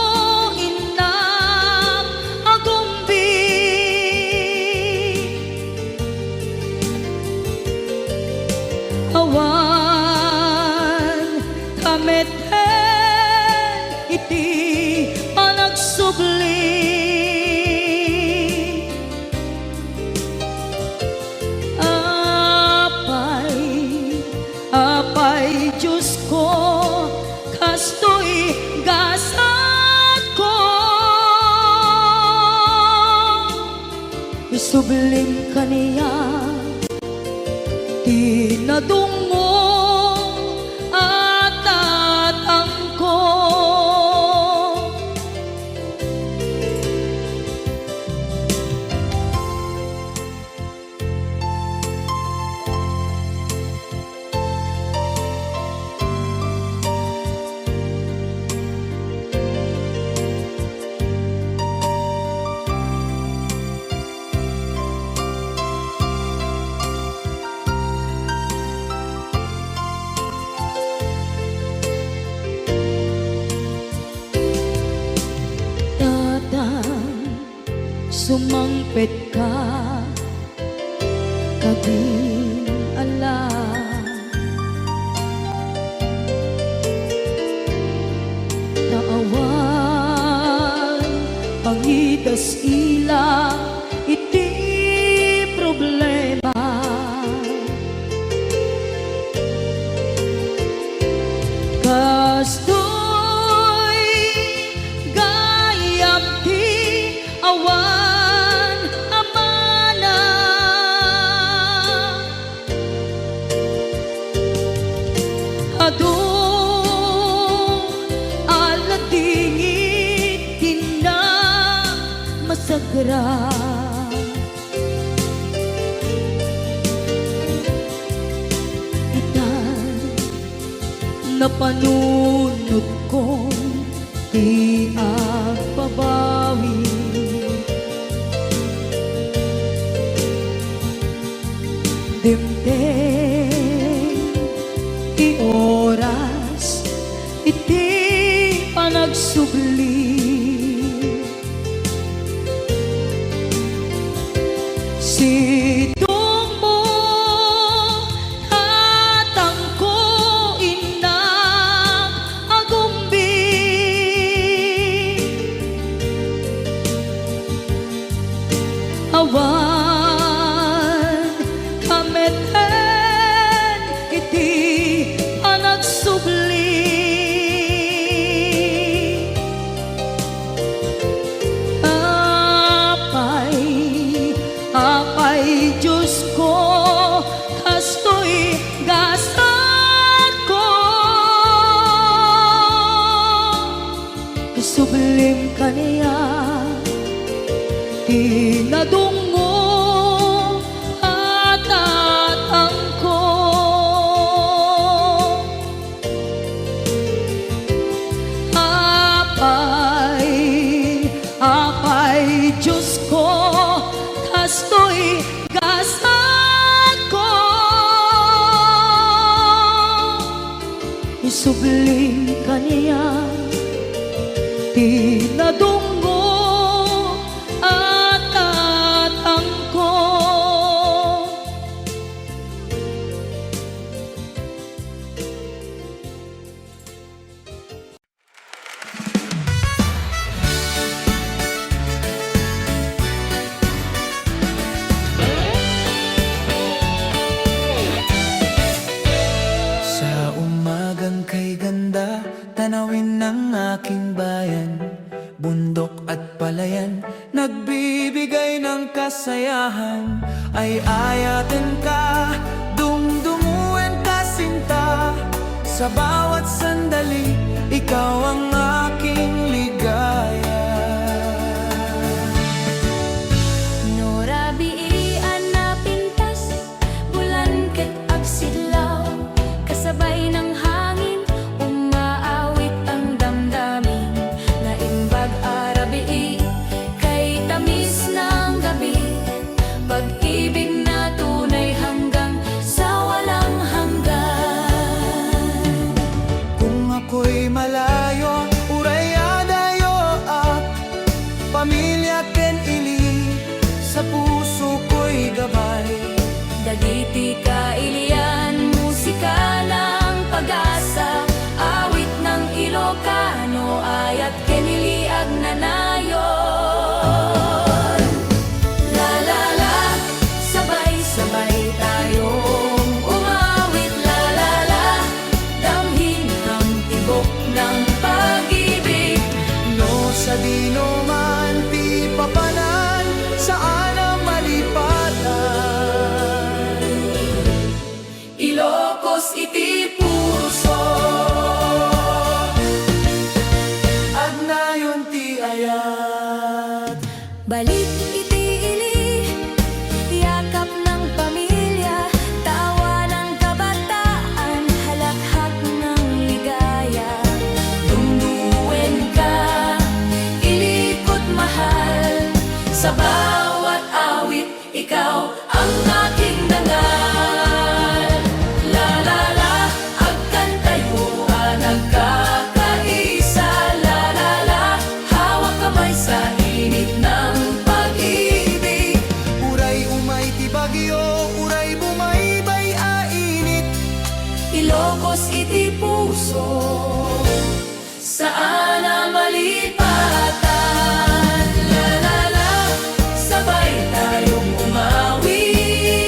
inam agumbi, awan kameten iti panagsubli, apay Diyos ko kastoy gasat ko, isublim kaniya di nadungo at tatangko, sumangpet ka kabing ala, naawan pangitas ila iti problema, kastoy gayam ti awan adu aladingit tinda masagra, itan na panunod ko di agpabawi, dimdem ti oras iti panagsubli, sidong mo tatangko inam agumbi, awan kameten iti panagsubli, apay Diyos ko kastoy gasat ko, isublim kaniya di nadungo at tatangko, apay Diyos ko kastoy gasat ko, subling kaniya, pinadunggo at tatangko. Sa umagang kay ganda, tanawin ng aking bayan, bundok at palayan, nagbibigay ng kasayahan. Ay ayatin ka, dumdumuin ka sinta, sa bawat sandali, ikaw ang aking ligaya. Norabiian na pintas, bulan ket agsilaw, kasabay ng hangin, umaawit ang damdamin. Naimbag arabii, kay tamis ng gabi, pag-ibig na tunay hanggang sa walang hanggan. Kung ako'y malayo, urayadayo at pamilya ken ili, sa puso ko'y gabay. Dagiti kailian, musika ng pag-asa, awit ng Ilocano, ayat keniliag nanayon. La la la, sabay-sabay tayong umawit. La la la, damhin ang tibok ng pag-ibig. No sa dino man ti papanan, saan ang malipatan? Ilocos iti puso, Agnayon ti ayat. balik iti ili, yakap ng pamilya, tawa ng kabataan, halakhak ng ligaya. Tungduin ka, ilikot mahal, sa bawat awit, ikaw ang aking dangal. La la la, agkantayuan, nagkakaisa. La la la, hawak kamay sa init ng pag-ibig. Uray umay ti bagyo, uray bumaybay a init. Ilocos iti puso, saan na malipatan. La la la, sabay tayong umawit.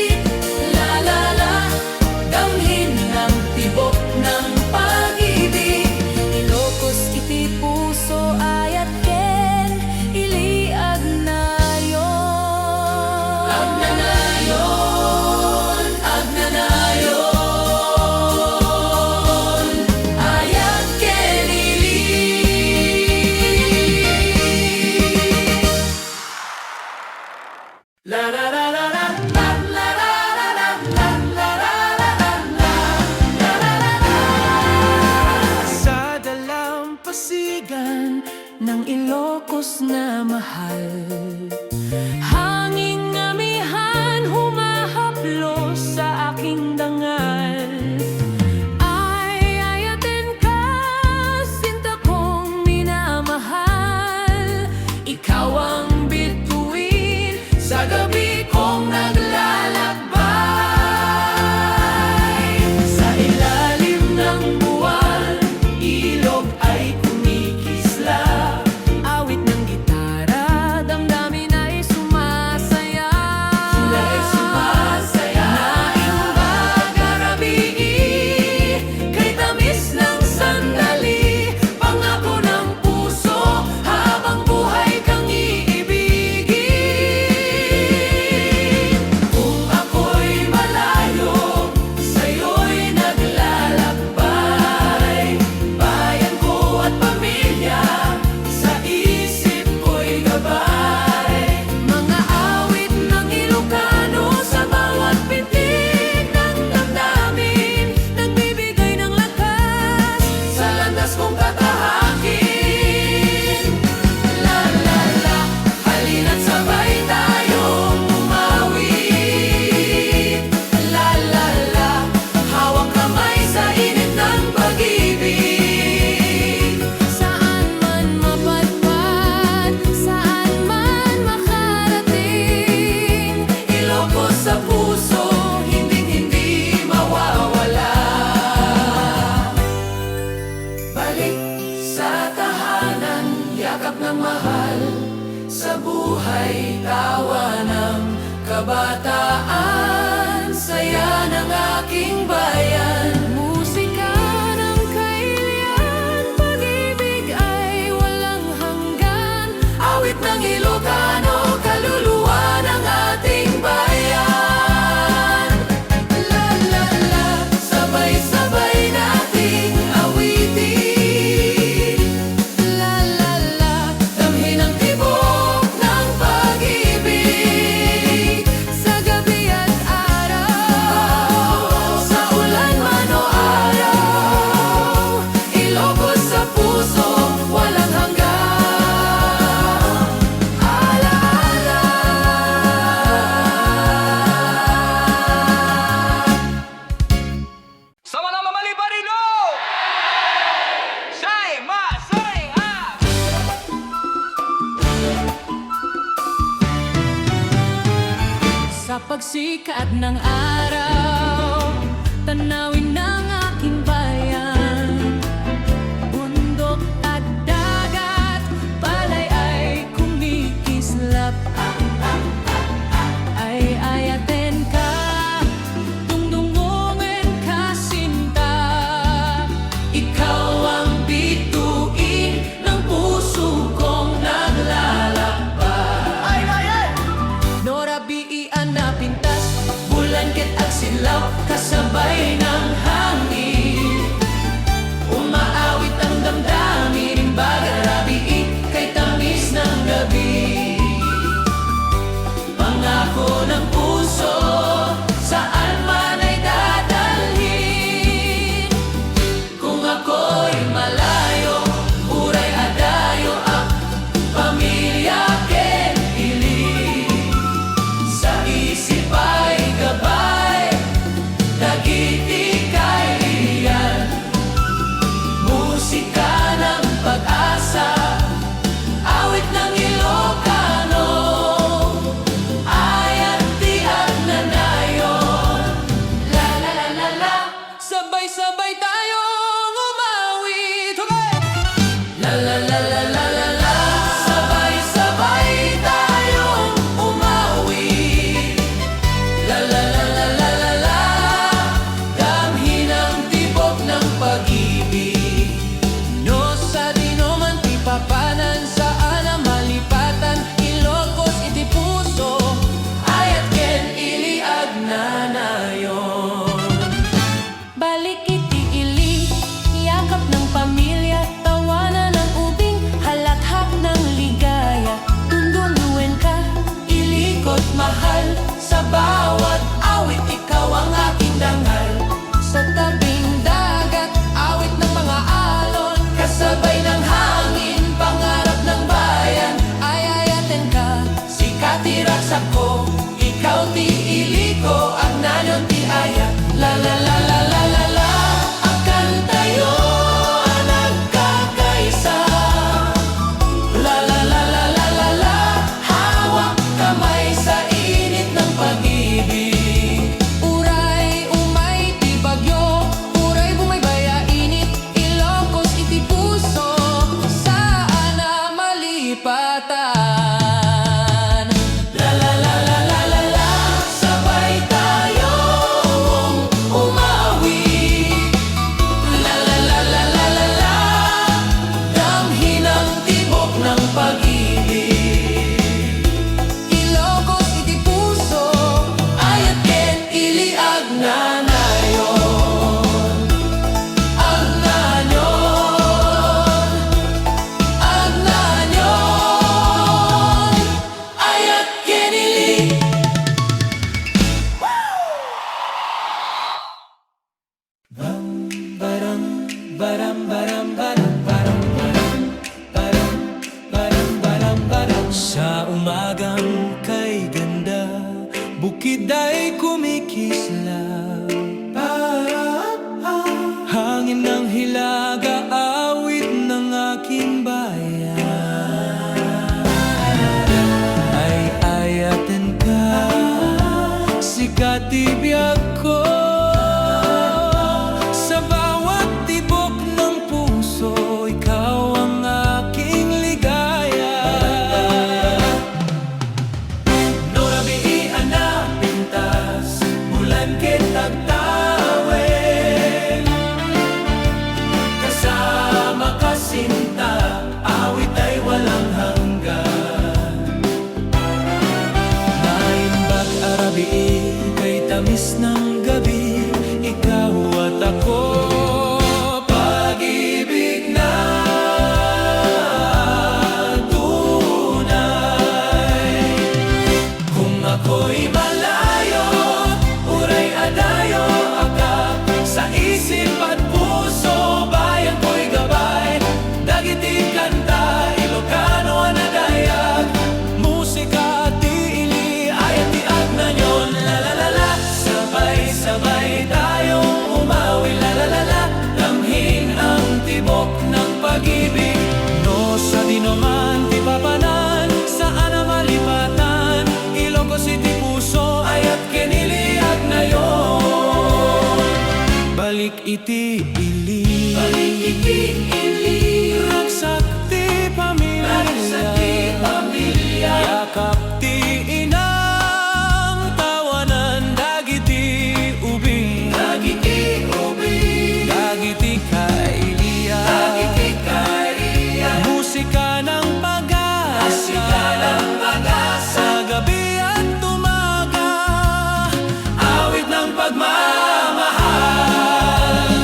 buhay, tawa ng kabataan, saya ng aking bayan. Musika ng kailian, pag-ibig ay walang hanggan. Awit ng Ilocano, kaluluwa ng ating bayan. La la la, sabay-sabay nating awitin. La la la, damhin ang tibok ng pag-ibig. Sa gabi at araw, sa ulan man o araw, Ilocos sa puso, walang hanggan. Alaala. Sa mga mamalibarino! Say, ma, say, ah! Sa pagsikat ng araw, tanawin ng aking bayan. Bundok at dagat, palay ay kumikislap. Ay ayaten ka, tungtungungin ka sinta. Ikaw ang bituin ng puso kong naglalakbay. Norabiian na pintas, bulangkit at silaw, kasabay ng hangin. Umaawit ang damdamin, imbaga rabii, kay tamis ng gabi. Pangako ng puso, saan man ay dadalhin. Kung ako'y malayo, uray adayo ang pamilya ken ilig. Sa isip ay gabay, dagiti kay iyan. Musika ng pag-asa, awit ng Ilocano, ayat tiyak na nayon. La la la la la, sabay-sabay tayong umawit. Okay! La la la la la la la, sabay-sabay tayong umawit. La la la la la la la, damhin ang tibok ng pag-ibig. No sa dino man ti papanan, saan ang malipatan, Ilocos iti puso, ayat ken iliag na nayon. Balik iti ili, yakap ng pamilya, tawanan ng ubing, halakhak ng ligaya. Tunduluin ka, ilikot mahal, sa bawat awit ikaw ang aking dangal. Sa tabing dagat, awit ng mga alon, kasabay ng hangin, pangarap ng bayan. Ay ayaten ka, sikat iraksak ko, ikaw ti iliko, ang nanyon ti aya. La la la la la la la, akan tayo ang nagkakaisa. La la la la la la la, hawak kamay sa init ng pag-ibig. Uray umay ti bagyo, uray bumaybaya init, Ilocos iti puso, saan na malipatan. La la la la la la la, sabay tayong umawit. La la la la la la la, damhin ang tibok ng pag-ibig. Ilocos iti puso, ayat ken iliag na nayon. Ag nanyon, ayat ken ili. Sa umagang kay ganda, bukid ay kumikislap. Hangin ng hilaga, awit ng aking bayan. Ay ayaten ka, sikat ibiyag ko. Sa bawat tibok ng puso, ikaw ang aking ligaya. Balikiti ili Ragsak ti pamilya Yakap ti inang tawanan Dagiti ubing Dagiti kaiya Musika ng pag-asa Sa gabi at umaga Awit ng pagmamahal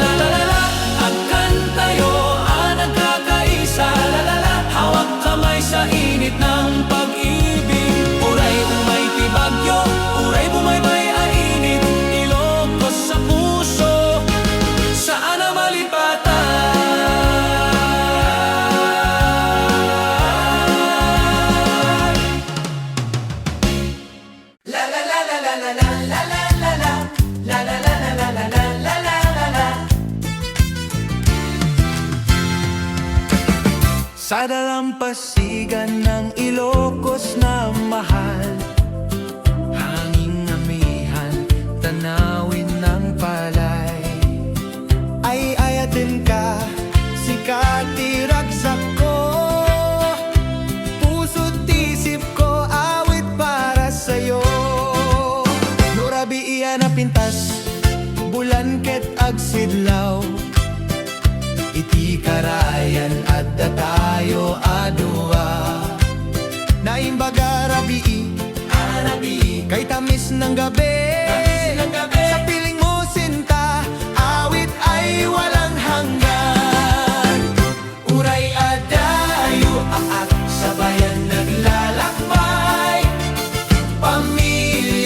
La la la la Agkan tayo ang nagkakaisa La la la Hawak kamay sa init ng pag-ibig Uray umay ti bagyo Uray bumaybay ay init Ilocos sa puso Saan na malipatan La la la la la la la la la la la La la la la la la la la la la la Sa dalampasigan ng Ilocos na mahal Hanging amihan, tanawin ng palay Ay ayatin ka, sikati ragsak ko Puso't isip ko, awit para sa'yo Nurabi iyan na pintas, bulan ket agsidlaw Iti karayan at datayo adua Naimbaga rabii, kay tamis ng gabi